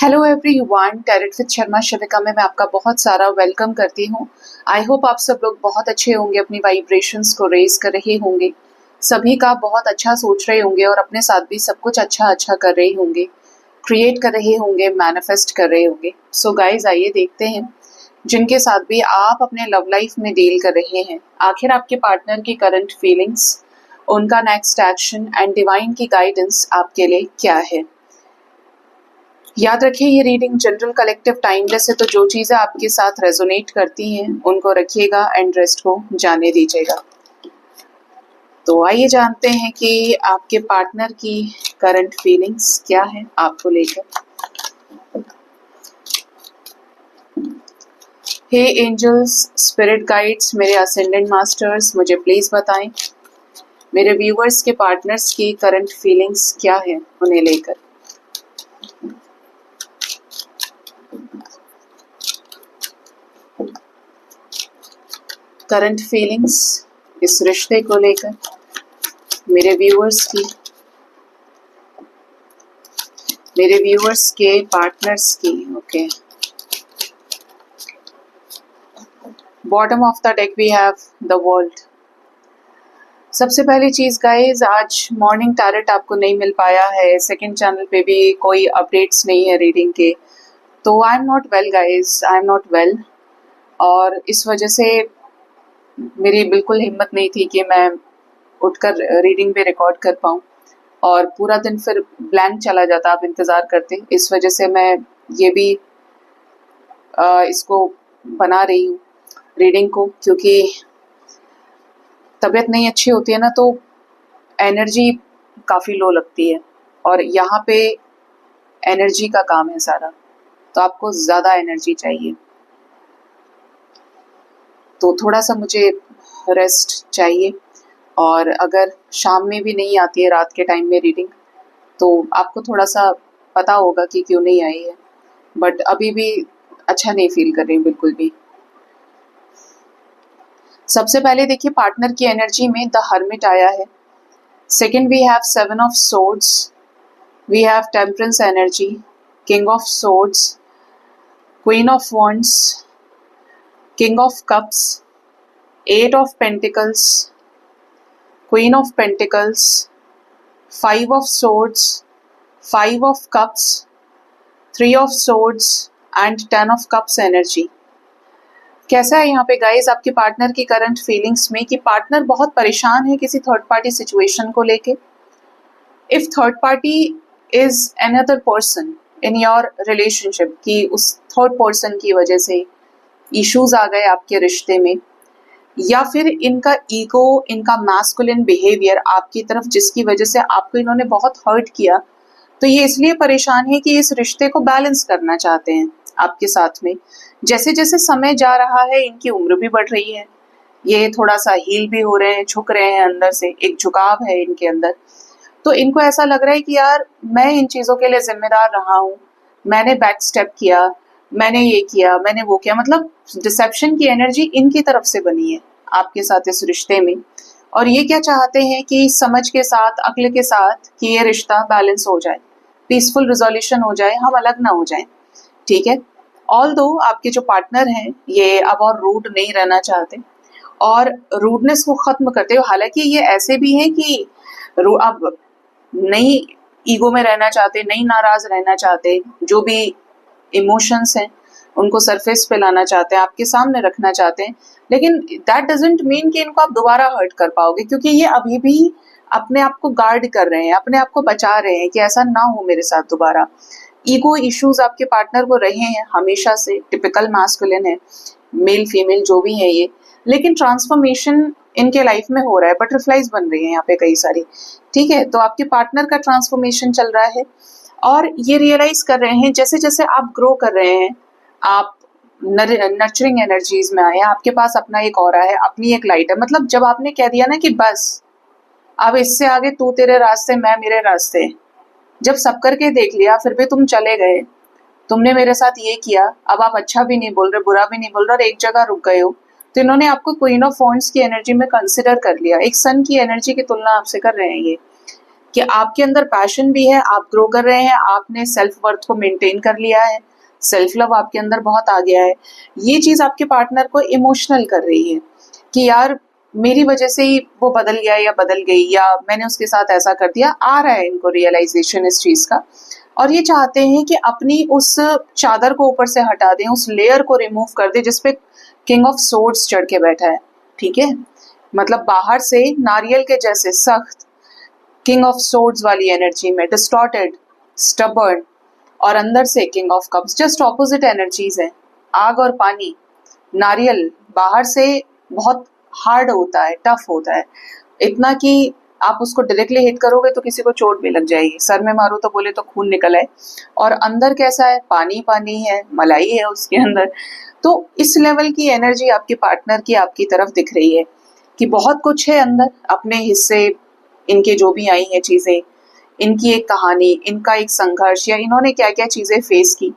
Hello everyone, tarot with Sharma Shivika में मैं आपका बहुत सारा वेलकम करती हूँ। आई होप आप सब लोग बहुत अच्छे होंगे, अपनी वाइब्रेशंस को रेज कर रहे होंगे, सभी का बहुत अच्छा सोच रहे होंगे और अपने साथ भी सब कुछ अच्छा कर रहे होंगे, क्रिएट कर रहे होंगे, मैनिफेस्ट कर रहे होंगे। सो गाइज, आइए देखते हैं जिनके साथ भी आप अपने लव लाइफ में डील कर रहे हैं, आखिर आपके पार्टनर की करंट फीलिंग्स, उनका नेक्स्ट एक्शन एंड डिवाइन की गाइडेंस आपके लिए क्या है। याद रखिए, ये रीडिंग जनरल कलेक्टिव टाइमलेस है, तो जो चीज़ें आपके साथ रेजोनेट करती हैं उनको रखिएगा एंड रेस्ट को जाने दीजिएगा। तो आइए जानते हैं कि आपके पार्टनर की करंट फीलिंग्स क्या है आपको लेकर। हे एंजल्स, स्पिरिट गाइड्स, मेरे असेंडेंट मास्टर्स, मुझे प्लीज बताएं मेरे व्यूअर्स के पार्टनर्स की करंट फीलिंग्स क्या है उन्हें लेकर। करंट फीलिंग्स इस रिश्ते को लेकर मेरे व्यूअर्स के पार्टनर्स की। Okay, bottom of the deck we have the world. सबसे पहली चीज गाइज, आज मॉर्निंग टैरेट आपको नहीं मिल पाया है, सेकंड चैनल पे भी कोई अपडेट्स नहीं है रीडिंग के, तो I am not well guys, I am not well. और इस वजह से मेरी बिल्कुल हिम्मत नहीं थी कि मैं उठकर रीडिंग पे रिकॉर्ड कर पाऊँ, और पूरा दिन फिर ब्लैंक चला जाता आप इंतज़ार करते। इस वजह से मैं ये भी इसको बना रही हूँ रीडिंग को, क्योंकि तबीयत नहीं अच्छी होती है ना, तो एनर्जी काफ़ी लो लगती है, और यहाँ पे एनर्जी का काम है सारा, तो आपको ज़्यादा एनर्जी चाहिए, तो थोड़ा सा मुझे रेस्ट चाहिए। और अगर शाम में भी नहीं आती है, रात के टाइम में रीडिंग, तो आपको थोड़ा सा पता होगा कि क्यों नहीं आई है, बट अभी भी अच्छा नहीं फील कर रही बिल्कुल भी। सबसे पहले देखिए, पार्टनर की एनर्जी में द हर्मिट आया है। Second we have seven of swords, we have temperance energy, king of swords, queen of wands, king of cups, eight of pentacles, queen of pentacles, five of swords, five of cups, three of swords and ten of cups energy. कैसा है यहाँ पे guys आपके partner की current feelings में, कि partner बहुत परेशान है किसी थर्ड पार्टी सिचुएशन को लेके। If third party is another person in your relationship, कि उस थर्ड पर्सन की वजह से इश्यूज आ गए आपके रिश्ते में, या फिर इनका ईगो, इनका मैस्कुलिन बिहेवियर आपकी तरफ, जिसकी वजह से आपको इन्होंने बहुत हर्ट किया, तो ये इसलिए परेशान है कि इस रिश्ते को बैलेंस करना चाहते हैं आपके साथ में। जैसे जैसे समय जा रहा है, इनकी उम्र भी बढ़ रही है, ये थोड़ा सा हील भी हो रहे हैं, झुक रहे हैं, अंदर से एक झुकाव है इनके अंदर। तो इनको ऐसा लग रहा है कि यार, मैं इन चीज़ों के लिए जिम्मेदार रहा हूँ, मैंने बैक स्टेप किया, मैंने ये किया, मैंने वो किया, मतलब डिसेप्शन की एनर्जी इनकी तरफ से बनी है आपके साथ इस रिश्ते में। और ये क्या चाहते हैं कि समझ के साथ, अक्ल के साथ, कि ये रिश्ता बैलेंस हो जाए, पीसफुल रिजोल्यूशन हो जाए, हम अलग ना हो जाए, ठीक है। ऑल्दो आपके जो पार्टनर हैं ये अब और रूड नहीं रहना चाहते, और रूडनेस को खत्म करते हो। हालांकि ये ऐसे भी हैं कि अब नहीं ईगो में रहना चाहते, नहीं नाराज रहना चाहते, जो भी इमोशंस हैं उनको सरफेस पे लाना चाहते हैं, आपके सामने रखना चाहते हैं, लेकिन दैट डजंट मीन कि इनको आप दोबारा हर्ट कर पाओगे, क्योंकि ये अभी भी अपने आप को गार्ड कर रहे हैं, अपने आप को बचा रहे हैं कि ऐसा ना हो मेरे साथ दोबारा। ईगो इश्यूज आपके पार्टनर को रहे हैं हमेशा से, टिपिकल मैस्कुलिन है, मेल फीमेल जो भी है ये, लेकिन ट्रांसफॉर्मेशन इनके लाइफ में हो रहा है, बटरफ्लाइज बन रही है यहाँ पे कई सारी, ठीक है। तो आपके पार्टनर का ट्रांसफॉर्मेशन चल रहा है, और ये रियलाइज कर रहे हैं जैसे जैसे आप ग्रो कर रहे हैं, आप नर्चरिंग एनर्जीज में आए, आपके पास अपना एक ऑरा है, अपनी एक लाइट है। मतलब जब आपने कह दिया ना कि बस अब इससे आगे तू तेरे रास्ते, मैं मेरे रास्ते, जब सब करके देख लिया फिर भी तुम चले गए, तुमने मेरे साथ ये किया, अब आप अच्छा भी नहीं बोल रहे, बुरा भी नहीं बोल रहे, और एक जगह रुक गए हो, तो इन्होंने आपको क्वीन ऑफ वॉन्ड्स की एनर्जी में कंसिडर कर लिया, एक सन की एनर्जी की तुलना आपसे कर रहे हैं ये, कि आपके अंदर पैशन भी है, आप ग्रो कर रहे हैं, आपने सेल्फ वर्थ को मेंटेन कर लिया है, सेल्फ लव आपके अंदर बहुत आ गया है। ये चीज आपके पार्टनर को इमोशनल कर रही है कि यार मेरी वजह से ही वो बदल गया या बदल गई, या मैंने उसके साथ ऐसा कर दिया। आ रहा है इनको रियलाइजेशन इस चीज का, और ये चाहते हैं कि अपनी उस चादर को ऊपर से हटा दें, उस लेयर को रिमूव कर दें जिसपे किंग ऑफ सोर्ड्स चढ़ के बैठा है। ठीक है, मतलब बाहर से नारियल के जैसे सख्त किंग ऑफ सोर्ड्स वाली एनर्जी में डिस्टॉर्टेड, स्टबर्न, और अंदर से king of cups, just opposite energies है। आग और पानी। नारियल बाहर से बहुत हार्ड होता है, टफ होता है, इतना कि आप उसको डायरेक्टली हिट करोगे तो किसी को चोट भी लग जाएगी, सर में मारो तो बोले तो खून निकल आए। और अंदर कैसा है, पानी पानी है, मलाई है उसके अंदर। तो इस लेवल की एनर्जी आपके पार्टनर की आपकी तरफ दिख रही है कि बहुत कुछ है अंदर, अपने हिस्से इनके जो भी आई हैं चीजें, इनकी एक कहानी, इनका एक संघर्ष, या इन्होंने क्या क्या चीजें फेस की।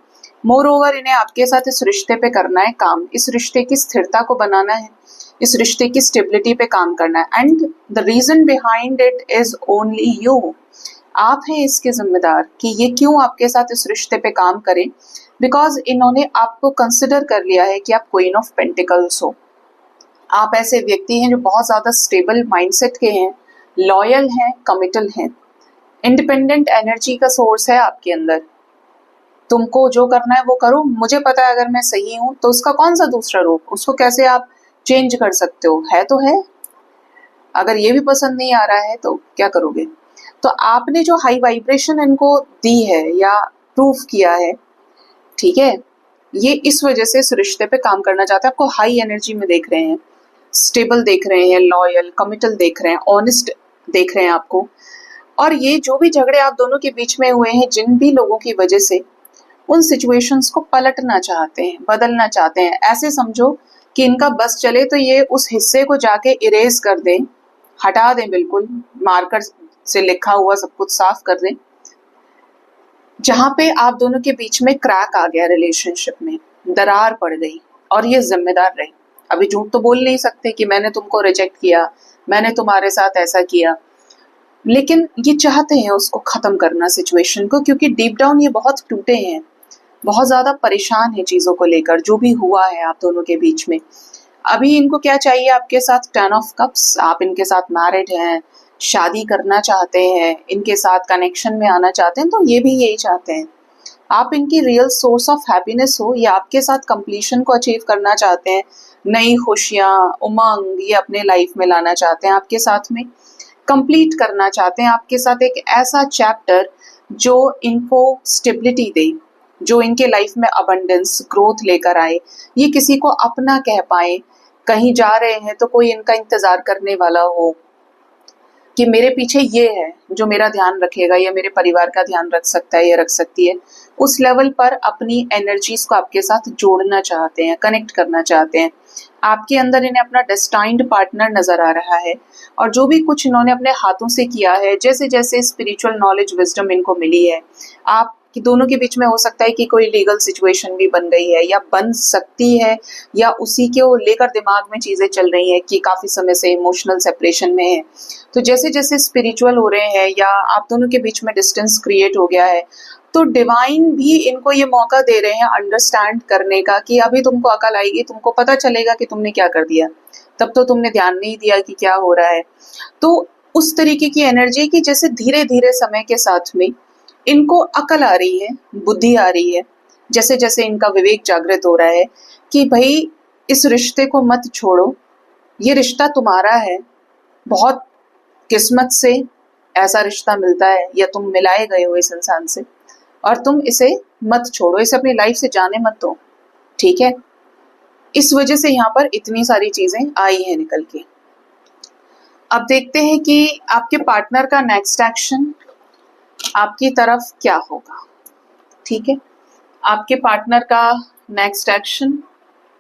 मोर ओवर इन्हें आपके साथ इस रिश्ते पे करना है काम, इस रिश्ते की स्थिरता को बनाना है, इस रिश्ते की स्टेबिलिटी पे काम करना है। And the reason behind it is only you. आप हैं इसके जिम्मेदार कि ये क्यों आपके साथ इस रिश्ते पे काम करें, बिकॉज इन्होंने आपको कंसिडर कर लिया है कि आप क्वीन ऑफ पेंटिकल्स हो। आप ऐसे व्यक्ति हैं जो बहुत ज्यादा स्टेबल माइंडसेट के हैं, लॉयल हैं, कमिटल हैं, इंडिपेंडेंट एनर्जी का सोर्स है आपके अंदर। तुमको जो करना है वो करो, मुझे पता है अगर मैं सही हूं तो उसका कौन सा दूसरा रूप, उसको कैसे आप चेंज कर सकते हो, है तो है। अगर ये भी पसंद नहीं आ रहा है तो क्या करोगे। तो आपने जो हाई वाइब्रेशन इनको दी है या प्रूफ किया है, ठीक है, ये इस वजह से इस रिश्ते पे काम करना चाहते हैं, आपको हाई एनर्जी में देख रहे हैं, स्टेबल देख रहे हैं, लॉयल कमिटल देख रहे हैं, ऑनेस्ट देख रहे हैं आपको। और ये जो भी झगड़े आप दोनों के बीच में हुए हैं, जिन भी लोगों की वजह से, उन सिचुएशंस को पलटना चाहते हैं, बदलना चाहते हैं। ऐसे समझो कि इनका बस चले तो ये उस हिस्से को जाके इरेज कर दें, हटा दें, बिल्कुल मार्कर से लिखा हुआ सब कुछ साफ कर दें, जहां पे आप दोनों के बीच में क्रैक आ गया, रिलेशनशिप में दरार पड़ गई, और ये जिम्मेदार रहे। अभी झूठ तो बोल नहीं सकते कि मैंने तुमको रिजेक्ट किया, मैंने तुम्हारे साथ ऐसा किया, लेकिन ये चाहते हैं उसको खत्म करना सिचुएशन को, क्योंकि डीप डाउन ये बहुत टूटे हैं, बहुत ज्यादा परेशान है चीजों को लेकर, जो भी हुआ है आप दोनों के बीच में। अभी इनको क्या चाहिए आपके साथ, 10 ऑफ कप्स। आप इनके साथ मैरिड हैं, शादी करना चाहते हैं, इनके साथ कनेक्शन में आना चाहते हैं, तो ये भी यही चाहते हैं आप इनकी रियल सोर्स ऑफ हैप्पीनेस हो, या आपके साथ कंप्लीशन को अचीव करना चाहते हैं, नई खुशियां, उमंग ये अपने लाइफ में लाना चाहते हैं, आपके साथ में कंप्लीट करना चाहते हैं, आपके साथ एक ऐसा चैप्टर जो इनको स्टेबिलिटी दे, जो इनके लाइफ में अबंडेंस, ग्रोथ लेकर आए, ये किसी को अपना कह पाए, कहीं जा रहे हैं तो कोई इनका इंतजार करने वाला हो कि मेरे पीछे ये है जो मेरा ध्यान रखेगा, या मेरे परिवार का ध्यान रख सकता है या रख सकती है। उस लेवल पर अपनी एनर्जीज को आपके साथ जोड़ना चाहते हैं, कनेक्ट करना चाहते हैं। आपके अंदर इन्हें अपना डेस्टाइन्ड पार्टनर नजर आ रहा है, और जो भी कुछ इन्होंने अपने हाथों से किया है, जैसे जैसे स्पिरिचुअल नॉलेज, विजडम इनको मिली है, आप कि दोनों के बीच में हो सकता है कि कोई लीगल सिचुएशन भी बन गई है या बन सकती है, या उसी के लेकर दिमाग में चीजें चल रही हैं कि काफी समय से इमोशनल सेपरेशन में है। तो जैसे जैसे स्पिरिचुअल हो रहे हैं, या आप दोनों के बीच में डिस्टेंस क्रिएट हो गया है, तो डिवाइन भी इनको ये मौका दे रहे हैं अंडरस्टैंड करने का कि अभी तुमको अकल आएगी, तुमको पता चलेगा कि तुमने क्या कर दिया, तब तो तुमने ध्यान नहीं दिया कि क्या हो रहा है। तो उस तरीके की एनर्जी की जैसे धीरे धीरे समय के साथ में इनको अकल आ रही है, बुद्धि आ रही है, जैसे जैसे इनका विवेक जागृत हो रहा है कि भाई इस रिश्ते को मत छोड़ो, ये रिश्ता तुम्हारा है, बहुत किस्मत से ऐसा रिश्ता मिलता है, या तुम मिलाए गए हो इस इंसान से, और तुम इसे मत छोड़ो, इसे अपनी लाइफ से जाने मत दो, ठीक है। इस वजह से यहाँ पर इतनी सारी चीजें आई हैं निकल के। अब देखते हैं कि आपके पार्टनर का नेक्स्ट एक्शन आपकी तरफ क्या होगा, ठीक है। आपके पार्टनर का नेक्स्ट एक्शन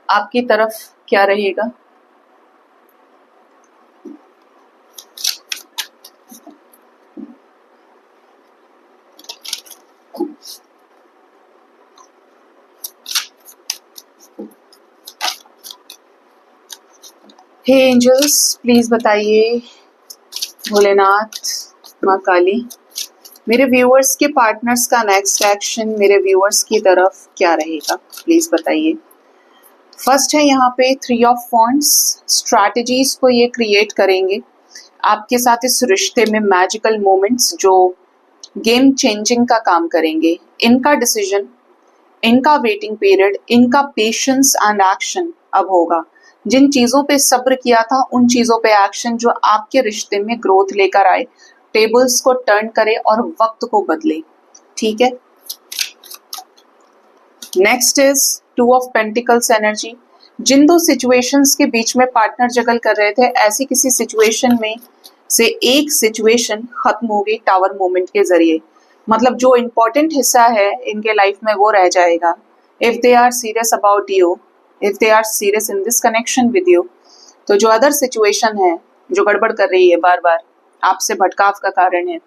आपकी तरफ क्या रहेगा। हे एंजल्स, प्लीज बताइए, भोलेनाथ, माँ काली, मेरे व्यूअर्स के पार्टनर्स का नेक्स्ट एक्शन मेरे व्यूअर्स की तरफ क्या रहेगा, प्लीज बताइए। फर्स्ट है यहाँ पे 3 ऑफ वॉन्ड्स। स्ट्रैटेजीज को ये क्रिएट करेंगे आपके साथ इस रिश्ते में, मैजिकल मोमेंट्स जो गेम चेंजिंग का काम करेंगे। इनका डिसीजन, इनका वेटिंग पीरियड, इनका पेशेंस एंड एक्शन अब होगा। जिन चीजों पे सब्र किया था उन चीजों पे एक्शन जो आपके रिश्ते में ग्रोथ लेकर आए, टेबल्स को टर्न करे और वक्त को बदले। ठीक है। Next is 2 of pentacles energy. जिन दो सिचुएशंस के बीच में पार्टनर जगल कर रहे थे, ऐसी किसी सिचुएशन में से एक सिचुएशन खत्म हो गई टावर मोमेंट के जरिए। मतलब जो इम्पोर्टेंट हिस्सा है इनके लाइफ में वो रह जाएगा। If they are serious about you, if they are serious in this connection with you, तो जो अदर सिचुएशन है जो गड़बड़ कर रही है, बार बार आपसे भटकाव का कारण है,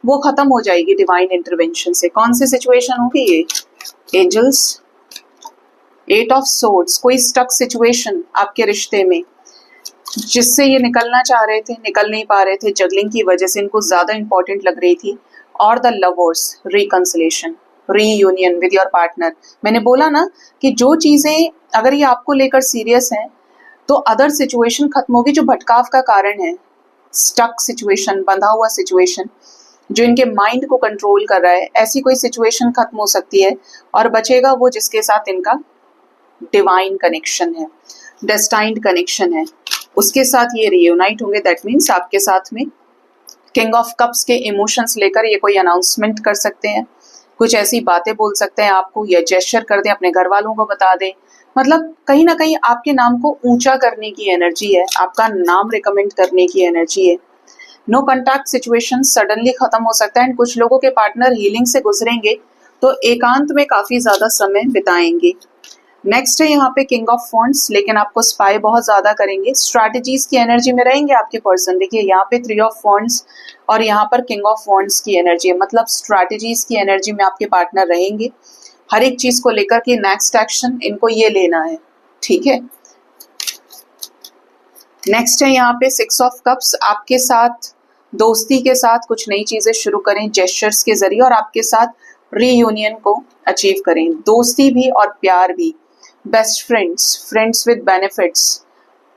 वो खत्म हो जाएगी डिवाइन इंटरवेंशन से। कौन सी सिचुएशन होगी ये? Angels, 8 of swords. कोई स्टक सिचुएशन आपके रिश्ते में जिससे ये निकलना चाह रहे थे, निकल नहीं पा रहे थे, जगलिंग की वजह से इनको ज्यादा इंपॉर्टेंट लग रही थी। और the lovers, reconciliation, reunion with your partner. मैंने बोला ना कि जो चीजें अगर ये आपको लेकर सीरियस हैं तो अदर सिचुएशन खत्म होगी जो भटकाव का कारण है। स्टक सिचुएशन, बंधा हुआ सिचुएशन जो इनके माइंड को कंट्रोल कर रहा है, ऐसी कोई सिचुएशन खत्म हो सकती है और बचेगा वो जिसके साथ इनका डिवाइन कनेक्शन है, डेस्टाइन्ड कनेक्शन है, उसके साथ ये रियूनाइट होंगे। दैट मीन्स आपके साथ में किंग ऑफ कप्स के इमोशंस लेकर ये कोई अनाउंसमेंट कर सकते हैं, कुछ ऐसी बातें बोल सकते हैं आपको, या जेस्चर कर दें, अपने घर वालों को बता दें। मतलब कहीं ना कहीं आपके नाम को ऊंचा करने की एनर्जी है, आपका नाम रिकमेंड करने की एनर्जी है। नो कॉन्टैक्ट सिचुएशन सडनली खत्म हो सकता है। एंड कुछ लोगों के पार्टनर हीलिंग से गुजरेंगे तो एकांत में काफी ज्यादा समय बिताएंगे। नेक्स्ट है यहाँ पे किंग ऑफ वॉन्ड्स, लेकिन आपको स्पाई बहुत ज्यादा करेंगे, स्ट्रैटेजीज की एनर्जी में रहेंगे आपके पर्सन। देखिए यहाँ पे 3 ऑफ वॉन्ड्स और यहाँ पर किंग ऑफ वॉन्ड्स की एनर्जी है, मतलब स्ट्रैटेजीज की एनर्जी में आपके पार्टनर रहेंगे। हर एक चीज को लेकर के नेक्स्ट एक्शन इनको ये लेना है। ठीक है। नेक्स्ट है यहाँ पे 6 ऑफ कप्स। आपके साथ दोस्ती के साथ कुछ नई चीजें शुरू करें जेस्चर्स के जरिए और आपके साथ रीयूनियन को अचीव करें। दोस्ती भी और प्यार भी। Best friends, friends with benefits,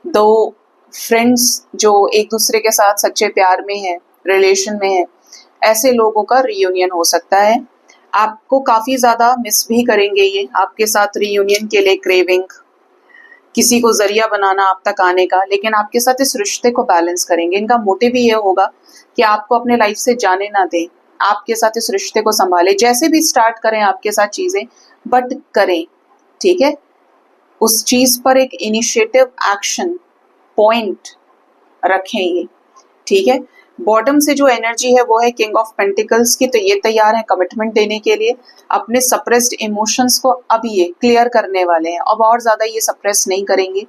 दो फ्रेंड्स जो एक दूसरे के साथ सच्चे प्यार में है, रिलेशन में है, ऐसे लोगों का रीयूनियन हो सकता है। आपको काफी ज्यादा मिस भी करेंगे ये, आपके साथ रीयूनियन के लिए क्रेविंग, किसी को जरिया बनाना आप तक आने का, लेकिन आपके साथ इस रिश्ते को बैलेंस करेंगे। इनका मोटिव भी ये होगा कि आपको अपने लाइफ से जाने ना दें, आपके साथ इस रिश्ते को संभाले। जैसे भी स्टार्ट करें आपके साथ चीजें, बट करें। ठीक है। उस चीज पर एक इनिशिएटिव एक्शन पॉइंट रखें ये। ठीक है। बॉटम से जो एनर्जी है वो है किंग ऑफ पेंटिकल्स की, तो ये तैयार है कमिटमेंट देने के लिए। अपने सप्रेस्ड इमोशंस को अब ये क्लियर करने वाले हैं, अब और ज्यादा ये सप्रेस नहीं करेंगे।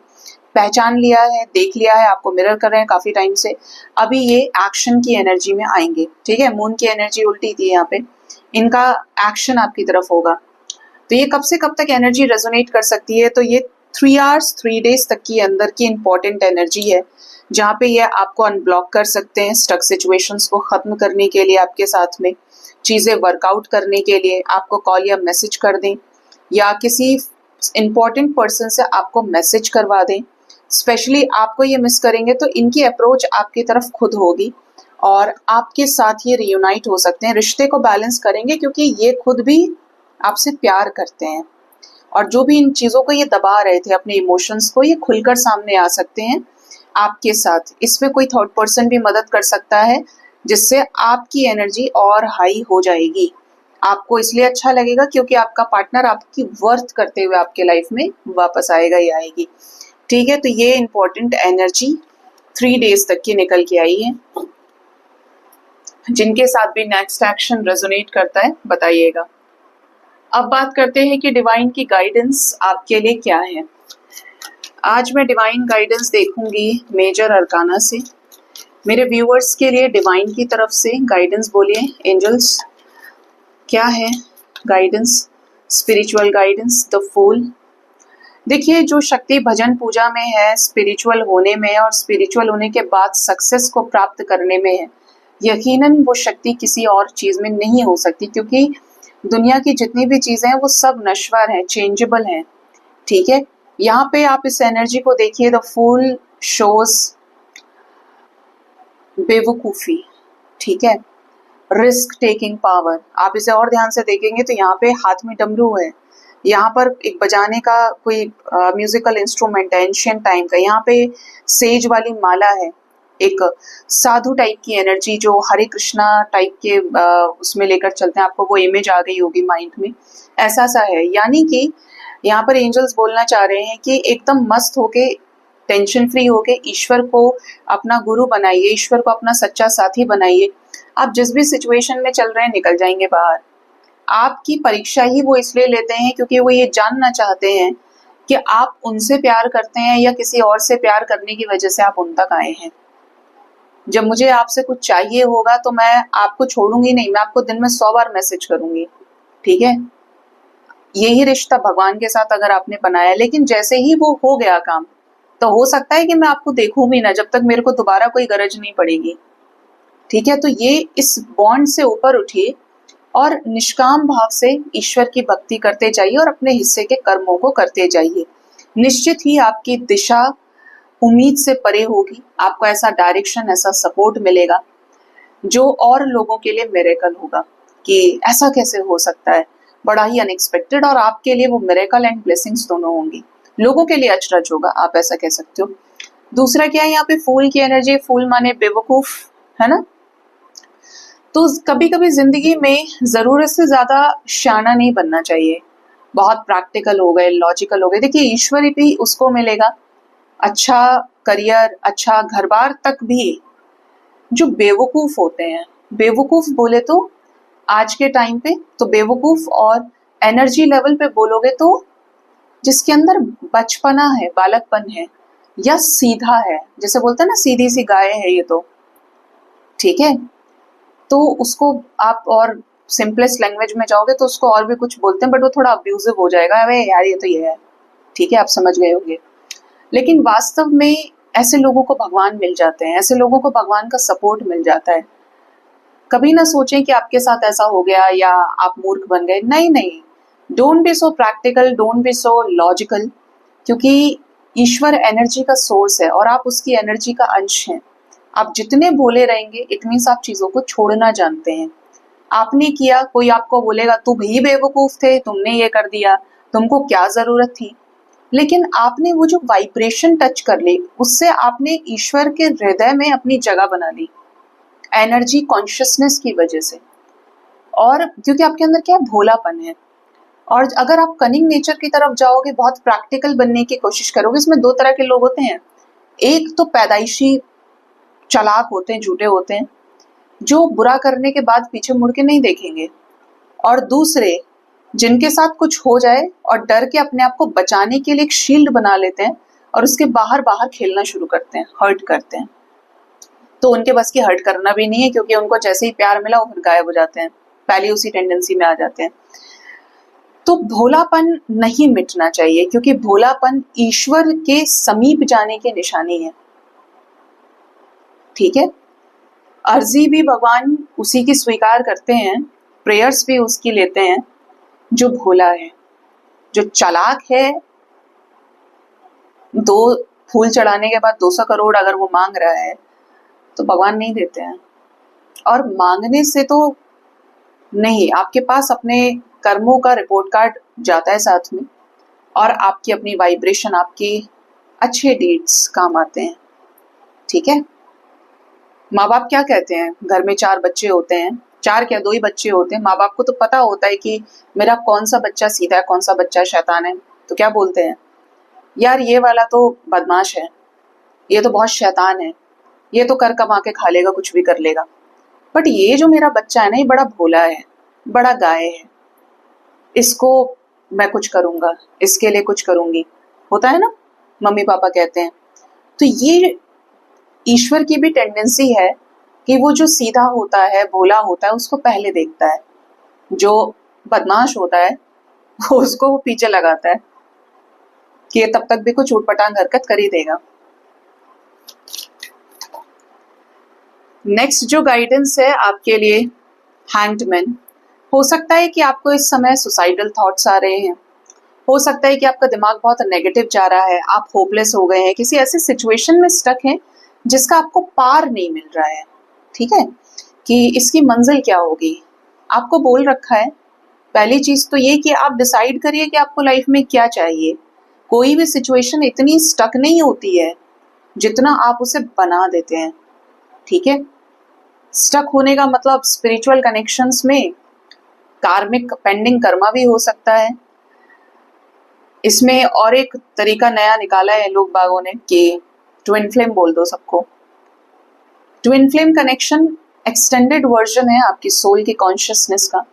पहचान लिया है, देख लिया है, आपको मिरर कर रहे हैं काफी टाइम से, अभी ये एक्शन की एनर्जी में आएंगे। ठीक है। मून की एनर्जी उल्टी थी यहाँ पे, इनका एक्शन आपकी तरफ होगा। तो ये कब से कब तक एनर्जी रेजोनेट कर सकती है? तो ये 3 आवर्स 3 डेज तक की अंदर की इंपॉर्टेंट एनर्जी है, जहाँ पे ये आपको अनब्लॉक कर सकते हैं, स्टक सिचुएशंस को खत्म करने के लिए, आपके साथ में चीजें वर्कआउट करने के लिए आपको कॉल या मैसेज कर दें, या किसी इंपॉर्टेंट पर्सन से आपको मैसेज करवा दें। स्पेशली आपको ये मिस करेंगे तो इनकी अप्रोच आपकी तरफ खुद होगी और आपके साथ ये रियूनाइट हो सकते हैं, रिश्ते को बैलेंस करेंगे, क्योंकि ये खुद भी आपसे प्यार करते हैं। और जो भी इन चीजों को ये दबा रहे थे, अपने इमोशंस को, ये खुलकर सामने आ सकते हैं आपके साथ। इसमें कोई थर्ड पर्सन भी मदद कर सकता है, जिससे आपकी एनर्जी और हाई हो जाएगी। आपको इसलिए अच्छा लगेगा क्योंकि आपका पार्टनर आपकी वर्थ करते हुए आपके लाइफ में वापस आएगा या आएगी। ठीक है। तो ये इंपॉर्टेंट एनर्जी 3 डेज तक की निकल के आई है। जिनके साथ भी नेक्स्ट एक्शन रेजोनेट करता है बताइएगा। अब बात करते हैं कि डिवाइन की गाइडेंस आपके लिए क्या है। आज मैं डिवाइन गाइडेंस देखूंगी मेजर अरकाना से। मेरे व्यूअर्स के लिए डिवाइन की तरफ से गाइडेंस बोलिए एंजल्स, क्या है guidance, spiritual guidance. The fool. देखिए, जो शक्ति भजन पूजा में है, स्पिरिचुअल होने में और स्पिरिचुअल होने के बाद सक्सेस को प्राप्त करने में है, यकीनन वो शक्ति किसी और चीज में नहीं हो सकती, क्योंकि दुनिया की जितनी भी चीजें हैं वो सब नश्वर हैं, चेंजेबल हैं। ठीक है, यहाँ पे आप इस एनर्जी को देखिए, द फूल शोज बेवकूफी, ठीक है, रिस्क टेकिंग पावर। आप इसे और ध्यान से देखेंगे तो यहाँ पे हाथ में डमरू है, यहाँ पर एक बजाने का कोई म्यूजिकल इंस्ट्रूमेंट है एंशियंट टाइम का, यहाँ पे सेज वाली माला है, एक साधु टाइप की एनर्जी जो हरे कृष्णा टाइप के उसमें लेकर चलते हैं, आपको वो इमेज आ गई होगी माइंड में, ऐसा सा है। यानी कि यहाँ पर एंजल्स बोलना चाह रहे हैं कि एकदम मस्त होके, टेंशन फ्री होके ईश्वर को अपना गुरु बनाइए, ईश्वर को अपना सच्चा साथी बनाइए। आप जिस भी सिचुएशन में चल रहे हैं निकल जाएंगे बाहर। आपकी परीक्षा ही वो इसलिए लेते हैं क्योंकि वो ये जानना चाहते हैं कि आप उनसे प्यार करते हैं या किसी और से प्यार करने की वजह से आप उन तक आए हैं। जब मुझे आपसे कुछ चाहिए होगा तो मैं आपको छोड़ूंगी नहीं, मैं आपको दिन में 100 बार मैसेज करूंगी, ठीक है। यही रिश्ता भगवान के साथ अगर आपने बनाया, लेकिन जैसे ही वो हो गया काम, तो हो सकता है कि मैं आपको देखूं भी ना, जब तक मेरे को दोबारा कोई गरज नहीं पड़ेगी, ठीक है। तो ये इस बॉन्ड से ऊपर उठिए और निष्काम भाव से ईश्वर की भक्ति करते जाइए और अपने हिस्से के कर्मों को करते जाइए। निश्चित ही आपकी दिशा उम्मीद से परे होगी, आपको ऐसा डायरेक्शन, ऐसा सपोर्ट मिलेगा जो और लोगों के लिए मिरेकल होगा कि ऐसा कैसे हो सकता है, बड़ा ही अनएक्सपेक्टेड, और आपके लिए वो मिरेकल एंड ब्लेसिंग्स दोनों होंगी, लोगों के लिए अचरज होगा, आप ऐसा कह सकते हो। दूसरा क्या है, यहाँ पे फूल की एनर्जी, फूल माने बेवकूफ, है ना। तो कभी कभी जिंदगी में जरूरत से ज्यादा शाना नहीं बनना चाहिए, बहुत प्रैक्टिकल हो गए, लॉजिकल हो गए। देखिए ईश्वर भी उसको मिलेगा अच्छा करियर, अच्छा घर बार तक भी जो बेवकूफ होते हैं। बेवकूफ बोले तो आज के टाइम पे तो बेवकूफ, और एनर्जी लेवल पे बोलोगे तो जिसके अंदर बचपना है, बालकपन है, या सीधा है, जैसे बोलते हैं ना सीधी सी गाय है ये तो, ठीक है। तो उसको आप और सिंपलेस्ट लैंग्वेज में जाओगे तो उसको और भी कुछ बोलते हैं, बट वो थोड़ा अब्यूजिव हो जाएगा, अरे यार ये तो ये है, ठीक है, आप समझ गए होंगे। लेकिन वास्तव में ऐसे लोगों को भगवान मिल जाते हैं, ऐसे लोगों को भगवान का सपोर्ट मिल जाता है। कभी ना सोचें कि आपके साथ ऐसा हो गया या आप मूर्ख बन गए, नहीं नहीं, don't be so practical, don't be so logical, क्योंकि ईश्वर एनर्जी का सोर्स है और आप उसकी एनर्जी का अंश हैं। आप जितने भोले रहेंगे इट मीन्स आप चीजों को छोड़ना जानते हैं। आपने किया, कोई आपको बोलेगा तुम ही बेवकूफ थे, तुमने ये कर दिया, तुमको क्या जरूरत थी, लेकिन आपने वो जो वाइब्रेशन टच कर ली, उससे आपने ईश्वर के हृदय में अपनी जगह बना ली, एनर्जी कॉन्शियसनेस की वजह से। और क्योंकि आपके अंदर क्या भोलापन है, और अगर आप कनिंग नेचर की तरफ जाओगे, बहुत प्रैक्टिकल बनने की कोशिश करोगे, इसमें दो तरह के लोग होते हैं। एक तो पैदाइशी चालाक होते हैं, झूठे होते हैं, जो बुरा करने के बाद पीछे मुड़ के नहीं देखेंगे, और दूसरे जिनके साथ कुछ हो जाए और डर के अपने आप को बचाने के लिए एक शील्ड बना लेते हैं और उसके बाहर बाहर खेलना शुरू करते हैं, हर्ट करते हैं। तो उनके बस की हर्ट करना भी नहीं है, क्योंकि उनको जैसे ही प्यार मिला वो फिर गायब हो जाते हैं, पहले उसी टेंडेंसी में आ जाते हैं। तो भोलापन नहीं मिटना चाहिए, क्योंकि भोलापन ईश्वर के समीप जाने की निशानी है, ठीक है। अर्जी भी भगवान उसी की स्वीकार करते हैं, प्रेयर्स भी उसकी लेते हैं जो भोला है। जो चालाक है, 2 फूल चढ़ाने के बाद 200 करोड़ अगर वो मांग रहा है तो भगवान नहीं देते हैं। और मांगने से तो नहीं, आपके पास अपने कर्मों का रिपोर्ट कार्ड जाता है साथ में, और आपकी अपनी वाइब्रेशन, आपके अच्छे डीड्स काम आते हैं, ठीक है। माँ बाप क्या कहते हैं, घर में 4 बच्चे होते हैं, 4 क्या 2 ही बच्चे होते हैं, माँ बाप को तो पता होता है कि मेरा कौन सा बच्चा सीधा है, कौन सा बच्चा शैतान है। तो क्या बोलते हैं, यार ये वाला तो बदमाश है, ये तो बहुत शैतान है, ये तो कर कमा के खा लेगा, कुछ भी कर लेगा, बट ये जो मेरा बच्चा है ना, ये बड़ा भोला है, बड़ा गाय है, इसको मैं कुछ करूंगा, इसके लिए कुछ करूंगी, होता है ना, मम्मी पापा कहते हैं। तो ये ईश्वर की भी टेंडेंसी है कि वो जो सीधा होता है, भोला होता है, उसको पहले देखता है, जो बदमाश होता है उसको वो पीछे लगाता है कि ये तब तक भी कुछ उटपटांग हरकत कर ही देगा। नेक्स्ट जो गाइडेंस है आपके लिए, हैंग्ड मैन। हो सकता है कि आपको इस समय सुसाइडल थॉट्स आ रहे हैं, हो सकता है कि आपका दिमाग बहुत नेगेटिव जा रहा है, आप होपलेस हो गए हैं, किसी ऐसी सिचुएशन में स्टक हैं जिसका आपको पार नहीं मिल रहा है, ठीक है, कि इसकी मंजिल क्या होगी। आपको बोल रखा है पहली चीज तो ये कि आप डिसाइड करिए कि आपको लाइफ में क्या चाहिए। कोई भी सिचुएशन इतनी स्टक नहीं होती है जितना आप उसे बना देते हैं, ठीक है। स्टक होने का मतलब स्पिरिचुअल कनेक्शंस में कार्मिक पेंडिंग कर्मा भी हो सकता है। इसमें और एक तरीका नया निकाला है लोग बागों ने कि ट्विन फ्लेम बोल दो सबको। Twin flame connection extended version है आपकी सोल की कॉन्शियसनेस का।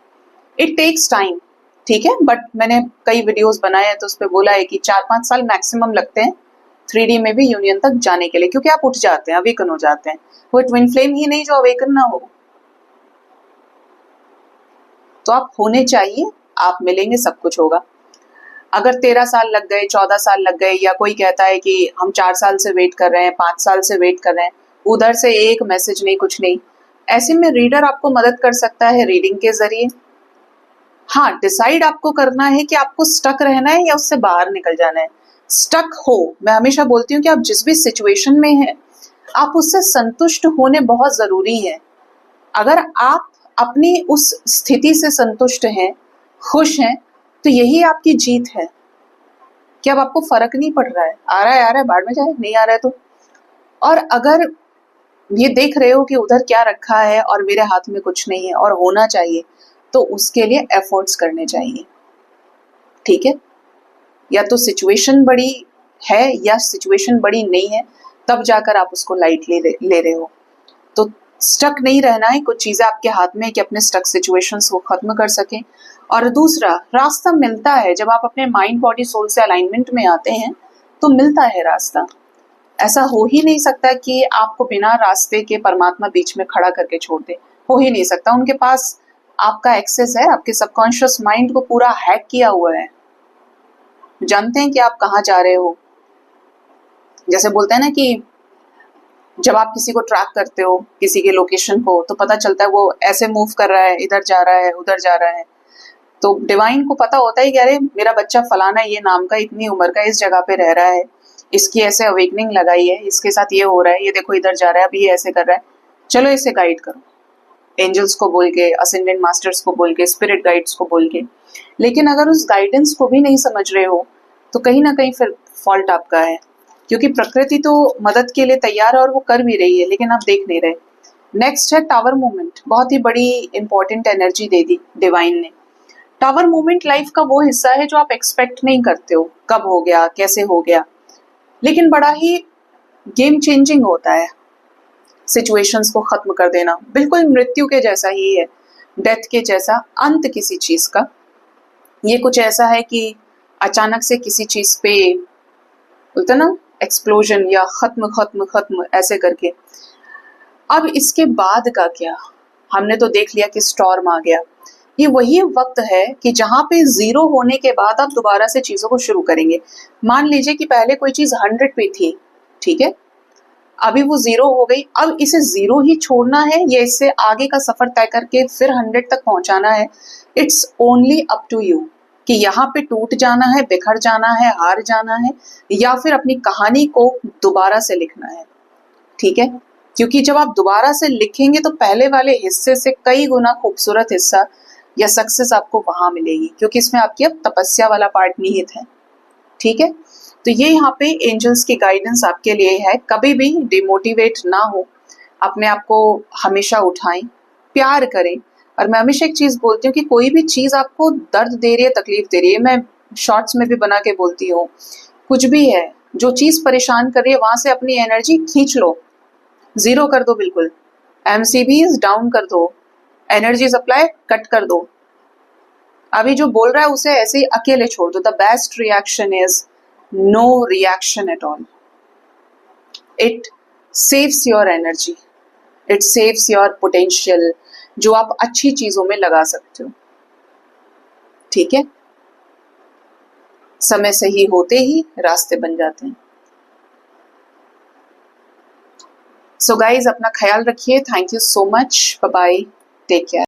इट टेक्स टाइम, ठीक है, बट मैंने कई वीडियोस बनाए हैं तो उस पर बोला है कि 4-5 साल मैक्सिमम लगते हैं 3D में भी यूनियन तक जाने के लिए, क्योंकि आप उठ जाते हैं, अवेकन हो जाते हैं। वो ट्विन फ्लेम ही नहीं जो अवेकन ना हो। तो आप होने चाहिए, आप मिलेंगे, सब कुछ होगा। अगर 13 साल लग गए, 14 साल लग गए, या कोई कहता है कि हम 4 साल से वेट कर रहे हैं, 5 साल से वेट कर रहे हैं, उधर से एक मैसेज नहीं, कुछ नहीं, ऐसे में रीडर आपको मदद कर सकता है रीडिंग के जरिए। हाँ, डिसाइड आपको करना है कि आपको स्टक रहना है या उससे बाहर निकल जाना है। स्टक हो, मैं हमेशा बोलती हूँ कि आप जिस भी सिचुएशन में हैं आप उससे संतुष्ट होने बहुत जरूरी है। अगर आप अपनी उस स्थिति से संतुष्ट हैं, खुश हैं, तो यही आपकी जीत है। कि अब आपको फर्क नहीं पड़ रहा है, आ रहा है बाढ़ में जाए, नहीं आ रहा है तो। और अगर ये देख रहे हो कि उधर क्या रखा है और मेरे हाथ में कुछ नहीं है और होना चाहिए, तो उसके लिए एफर्ट्स करने चाहिए, ठीक है। या तो सिचुएशन बड़ी है या सिचुएशन बड़ी नहीं है, तब जाकर आप उसको लाइटली ले रहे हो। तो स्टक नहीं रहना है, कुछ चीजें आपके हाथ में है कि अपने स्टक सिचुएशंस को खत्म कर सकें। और दूसरा, रास्ता मिलता है जब आप अपने माइंड बॉडी सोल से अलाइनमेंट में आते हैं, तो मिलता है रास्ता। ऐसा हो ही नहीं सकता कि आपको बिना रास्ते के परमात्मा बीच में खड़ा करके छोड़ दे, हो ही नहीं सकता। उनके पास आपका एक्सेस है, आपके सबकॉन्शियस माइंड को पूरा हैक किया हुआ है, जानते हैं कि आप कहाँ जा रहे हो। जैसे बोलते हैं ना कि जब आप किसी को ट्रैक करते हो, किसी के लोकेशन को, तो पता चलता है वो ऐसे मूव कर रहा है, इधर जा रहा है, उधर जा रहा है। तो डिवाइन को पता होता है कि अरे मेरा बच्चा फलाना ये नाम का, इतनी उम्र का, इस जगह पे रह रहा है, इसकी ऐसे अवेकनिंग लगाई है, इसके साथ ये हो रहा है, ये देखो इधर जा रहा है, अभी ये ऐसे कर रहा है, चलो इसे गाइड करो। एंजल्स को बोल के, असेंडेंट मास्टर्स को बोल के, स्पिरिट गाइड्स को बोल के। लेकिन अगर उस गाइडेंस को भी नहीं समझ रहे हो तो कहीं ना कहीं फिर फॉल्ट आपका है, क्योंकि प्रकृति तो मदद के लिए तैयार है और वो कर भी रही है, लेकिन आप देख नहीं रहे। नेक्स्ट है टावर मूवमेंट। बहुत ही बड़ी इंपॉर्टेंट एनर्जी दे दी डिवाइन ने। टावर मूवमेंट लाइफ का वो हिस्सा है जो आप एक्सपेक्ट नहीं करते हो, कब हो गया, कैसे हो गया, लेकिन बड़ा ही गेम चेंजिंग होता है। सिचुएशंस को खत्म कर देना बिल्कुल मृत्यु के जैसा ही है, डेथ के जैसा, अंत किसी चीज का। ये कुछ ऐसा है कि अचानक से किसी चीज पे बोलते ना एक्सप्लोजन, या खत्म खत्म खत्म ऐसे करके। अब इसके बाद का क्या, हमने तो देख लिया कि स्टॉर्म आ गया। ये वही वक्त है कि जहां पे जीरो होने के बाद आप दोबारा से चीजों को शुरू करेंगे। मान लीजिए कि पहले कोई चीज 100 पे थी, ठीक है, अभी वो 0 हो गई, अब इसे 0 ही छोड़ना है या इससे आगे का सफर तय करके फिर 100 तक पहुंचाना है। It's only up to you कि यहाँ पे टूट जाना है, बिखर जाना है, हार जाना है, या फिर अपनी कहानी को दोबारा से लिखना है, ठीक है। क्योंकि जब आप दोबारा से लिखेंगे तो पहले वाले हिस्से से कई गुना खूबसूरत हिस्सा या सक्सेस आपको वहां मिलेगी, क्योंकि इसमें आपकी अब तपस्या वाला पार्ट निहित है, ठीक है। तो ये यहाँ पे एंजल्स की गाइडेंस आपके लिए है। कभी भी डिमोटिवेट ना हो, अपने आप को हमेशा उठाएं, प्यार करें। और मैं हमेशा एक चीज बोलती हूँ कि कोई भी चीज आपको दर्द दे रही है, तकलीफ दे रही है, मैं शॉर्ट्स में भी बना के बोलती हूँ, कुछ भी है जो चीज परेशान कर रही है, वहां से अपनी एनर्जी खींच लो, 0 कर दो, बिल्कुल MCBs डाउन कर दो, एनर्जी सप्लाई कट कर दो। अभी जो बोल रहा है उसे ऐसे ही अकेले छोड़ दो। The best reaction is no reaction at all. It saves your energy. It saves your potential, जो आप अच्छी चीजों में लगा सकते हो, ठीक है। समय सही होते ही रास्ते बन जाते हैं। सो गाइज अपना ख्याल रखिए, thank you so much, bye bye, take care.